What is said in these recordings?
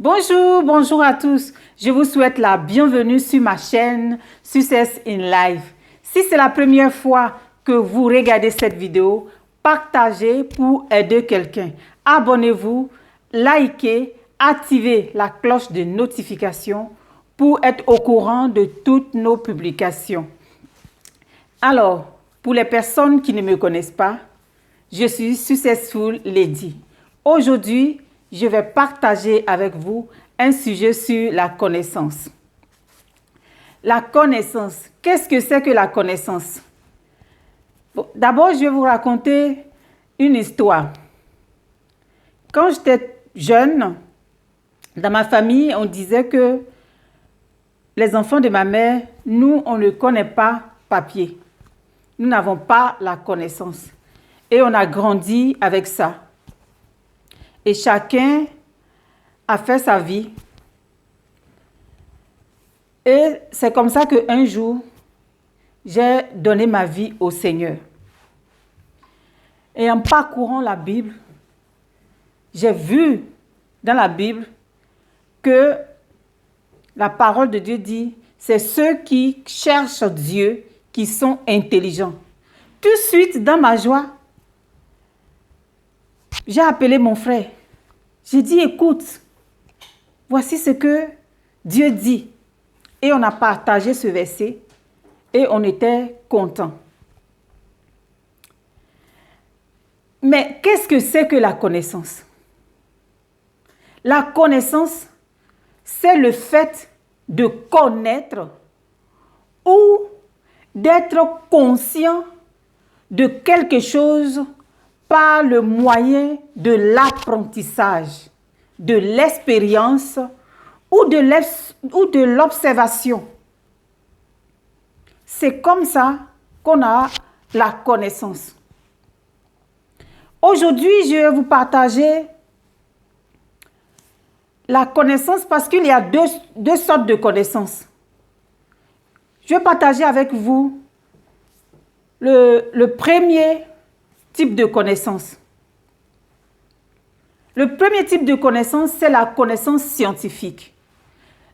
Bonjour à tous. Je vous souhaite la bienvenue sur ma chaîne Success in Life. Si c'est la première fois que vous regardez cette vidéo, partagez pour aider quelqu'un. Abonnez-vous, likez, activez la cloche de notification pour être au courant de toutes nos publications. Alors, pour les personnes qui ne me connaissent pas, je suis Successful Lady. Aujourd'hui, je vais partager avec vous un sujet sur la connaissance. La connaissance, qu'est-ce que c'est que la connaissance? Bon, d'abord, je vais vous raconter une histoire. Quand j'étais jeune, dans ma famille, on disait que les enfants de ma mère, nous, on ne connaît pas papier. Nous n'avons pas la connaissance. Et on a grandi avec ça. Et chacun a fait sa vie. Et c'est comme ça qu'un jour, j'ai donné ma vie au Seigneur. Et en parcourant la Bible, j'ai vu dans la Bible que la parole de Dieu dit, c'est ceux qui cherchent Dieu qui sont intelligents. Tout de suite, dans ma joie, j'ai appelé mon frère. J'ai dit, écoute, voici ce que Dieu dit. Et on a partagé ce verset et on était contents. Mais qu'est-ce que c'est que la connaissance? La connaissance, c'est le fait de connaître ou d'être conscient de quelque chose par le moyen de l'apprentissage, de l'expérience ou de l'observation. C'est comme ça qu'on a la connaissance. Aujourd'hui, je vais vous partager la connaissance parce qu'il y a deux sortes de connaissances. Je vais partager avec vous le premier type de connaissance. Le premier type de connaissance, c'est la connaissance scientifique.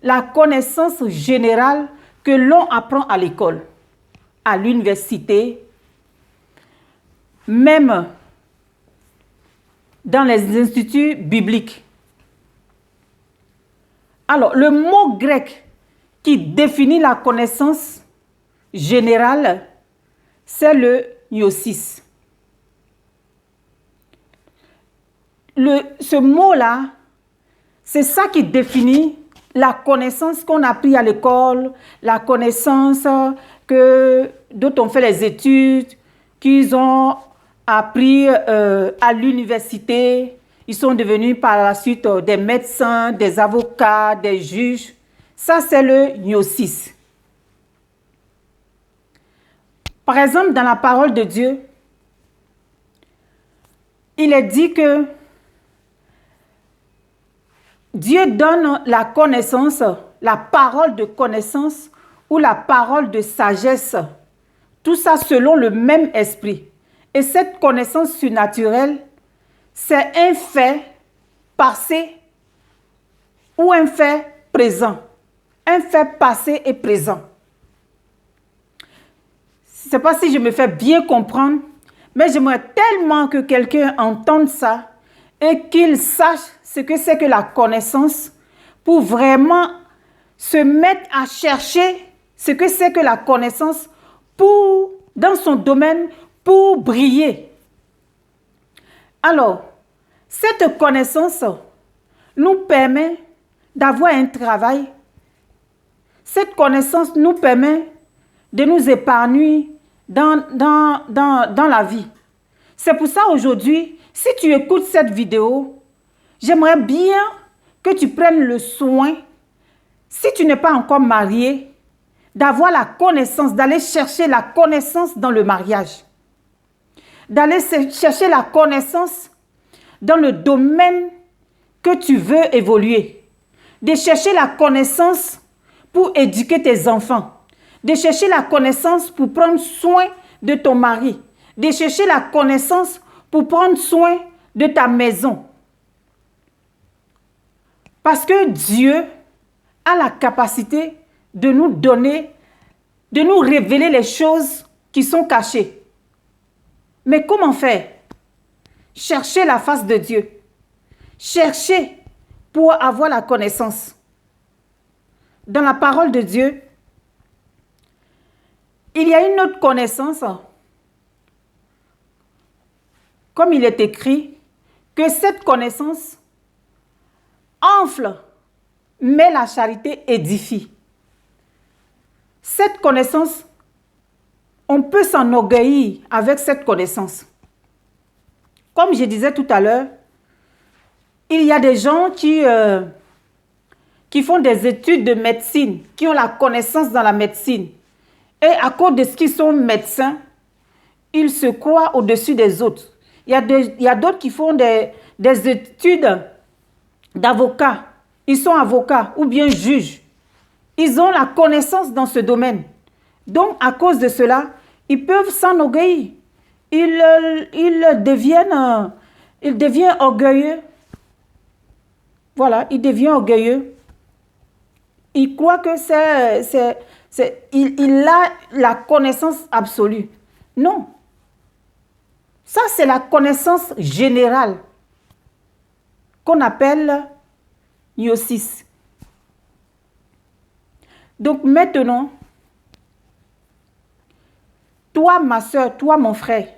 La connaissance générale que l'on apprend à l'école, à l'université, même dans les instituts bibliques. Alors, le mot grec qui définit la connaissance générale, c'est le gnosis. Ce mot-là, c'est ça qui définit la connaissance qu'on a appris à l'école, la connaissance dont on fait les études, qu'ils ont appris à l'université. Ils sont devenus par la suite des médecins, des avocats, des juges. Ça, c'est le gnosis. Par exemple, dans la parole de Dieu, il est dit que Dieu donne la connaissance, la parole de connaissance ou la parole de sagesse. Tout ça selon le même esprit. Et cette connaissance surnaturelle, c'est un fait passé ou un fait présent. Un fait passé et présent. Je ne sais pas si je me fais bien comprendre, mais j'aimerais tellement que quelqu'un entende ça et qu'il sache ce que c'est que la connaissance pour vraiment se mettre à chercher ce que c'est que la connaissance dans son domaine pour briller. Alors, cette connaissance nous permet d'avoir un travail. Cette connaissance nous permet de nous épanouir dans la vie. C'est pour ça aujourd'hui, si tu écoutes cette vidéo, j'aimerais bien que tu prennes le soin, si tu n'es pas encore marié, d'avoir la connaissance, d'aller chercher la connaissance dans le mariage. D'aller chercher la connaissance dans le domaine que tu veux évoluer. De chercher la connaissance pour éduquer tes enfants. De chercher la connaissance pour prendre soin de ton mari. De chercher la connaissance pour prendre soin de ta maison. Parce que Dieu a la capacité de nous donner, de nous révéler les choses qui sont cachées. Mais comment faire? Chercher la face de Dieu. Chercher pour avoir la connaissance. Dans la parole de Dieu, il y a une autre connaissance, comme il est écrit, que cette connaissance enfle, mais la charité édifie. Cette connaissance, on peut s'enorgueillir avec cette connaissance. Comme je disais tout à l'heure, il y a des gens qui font des études de médecine, qui ont la connaissance dans la médecine. Et à cause de ce qu'ils sont médecins, ils se croient au-dessus des autres. Il y a d'autres qui font des études d'avocats. Ils sont avocats ou bien juges. Ils ont la connaissance dans ce domaine. Donc, à cause de cela, ils peuvent s'enorgueillir. Ils deviennent orgueilleux. Voilà, ils deviennent orgueilleux. Ils croient que il a la connaissance absolue. Non. Ça, c'est la connaissance générale qu'on appelle gnosis. Donc maintenant, toi, ma soeur, toi, mon frère,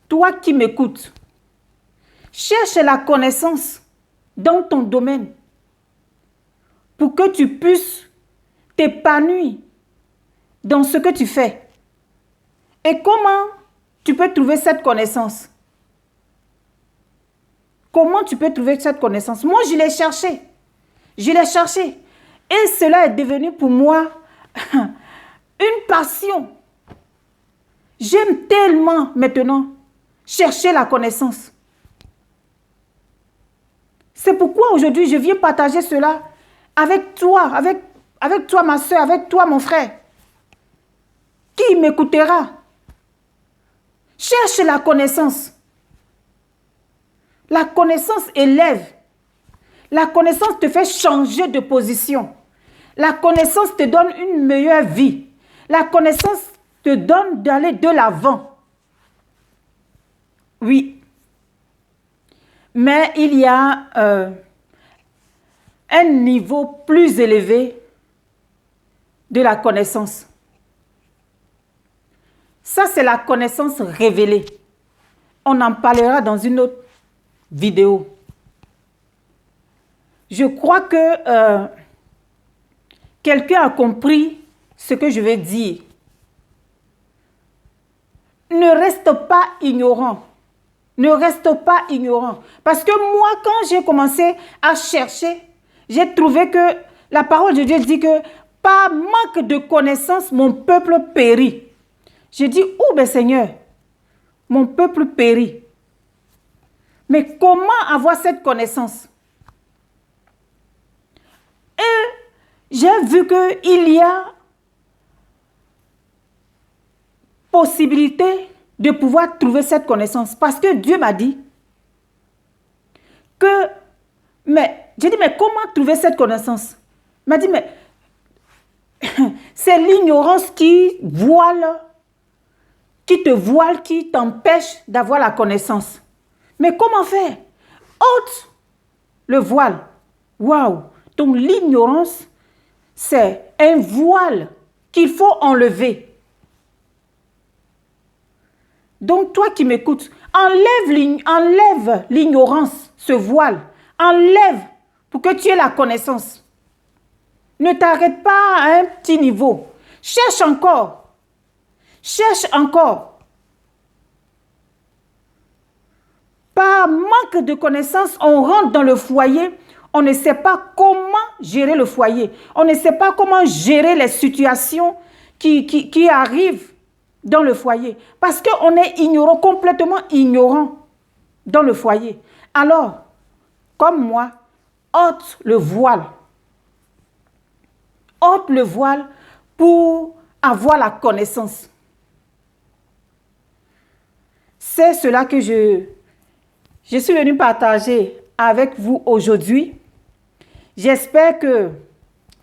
toi qui m'écoutes, cherche la connaissance dans ton domaine pour que tu puisses t'épanouir dans ce que tu fais. Et comment tu peux trouver cette connaissance? Comment tu peux trouver cette connaissance? Moi, je l'ai cherché. Je l'ai cherché. Et cela est devenu pour moi une passion. J'aime tellement maintenant chercher la connaissance. C'est pourquoi aujourd'hui, je viens partager cela avec toi, avec toi, ma soeur, avec toi, mon frère. Qui m'écoutera? Cherche la connaissance. La connaissance élève. La connaissance te fait changer de position. La connaissance te donne une meilleure vie. La connaissance te donne d'aller de l'avant. Oui. Mais il y a un niveau plus élevé de la connaissance. Ça, c'est la connaissance révélée. On en parlera dans une autre vidéo. Je crois que quelqu'un a compris ce que je vais dire. Ne reste pas ignorant. Ne reste pas ignorant. Parce que moi, quand j'ai commencé à chercher, j'ai trouvé que la parole de Dieu dit que par manque de connaissance, mon peuple périt. J'ai dit, oh ben Seigneur, mon peuple périt. Mais comment avoir cette connaissance? Et j'ai vu qu'il y a possibilité de pouvoir trouver cette connaissance. Parce que Dieu m'a dit que, j'ai dit, mais comment trouver cette connaissance? Il m'a dit, mais c'est l'ignorance qui te voile, qui t'empêche d'avoir la connaissance. Mais comment faire? Ôte le voile. Waouh! Donc l'ignorance, c'est un voile qu'il faut enlever. Donc toi qui m'écoutes, enlève l'ignorance, ce voile. Enlève pour que tu aies la connaissance. Ne t'arrête pas à un petit niveau. Cherche encore. Cherche encore. Par manque de connaissances, on rentre dans le foyer. On ne sait pas comment gérer le foyer. On ne sait pas comment gérer les situations qui arrivent dans le foyer. Parce qu'on est ignorant, complètement ignorant dans le foyer. Alors, comme moi, ôte le voile. Ôte le voile pour avoir la connaissance. C'est cela que je suis venue partager avec vous aujourd'hui. J'espère que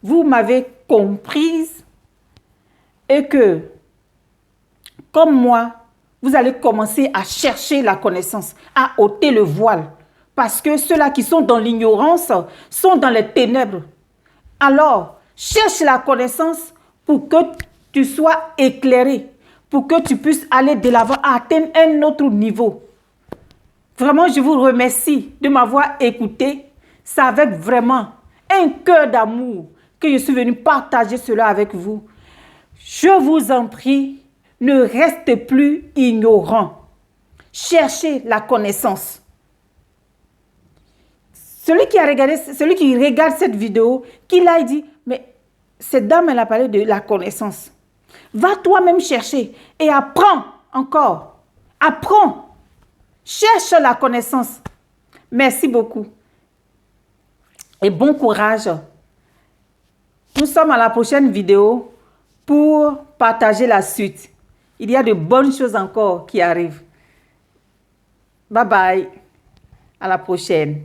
vous m'avez comprise et que, comme moi, vous allez commencer à chercher la connaissance, à ôter le voile. Parce que ceux-là qui sont dans l'ignorance sont dans les ténèbres. Alors, cherche la connaissance pour que tu sois éclairé, pour que tu puisses aller de l'avant, atteindre un autre niveau. Vraiment, je vous remercie de m'avoir écouté. C'est avec vraiment un cœur d'amour que je suis venue partager cela avec vous. Je vous en prie, ne restez plus ignorant. Cherchez la connaissance. Celui qui regarde cette vidéo, qui l'a dit, mais cette dame, elle a parlé de la connaissance. Va toi-même chercher et apprends encore. Apprends. Cherche la connaissance. Merci beaucoup. Et bon courage. Nous sommes à la prochaine vidéo pour partager la suite. Il y a de bonnes choses encore qui arrivent. Bye bye. À la prochaine.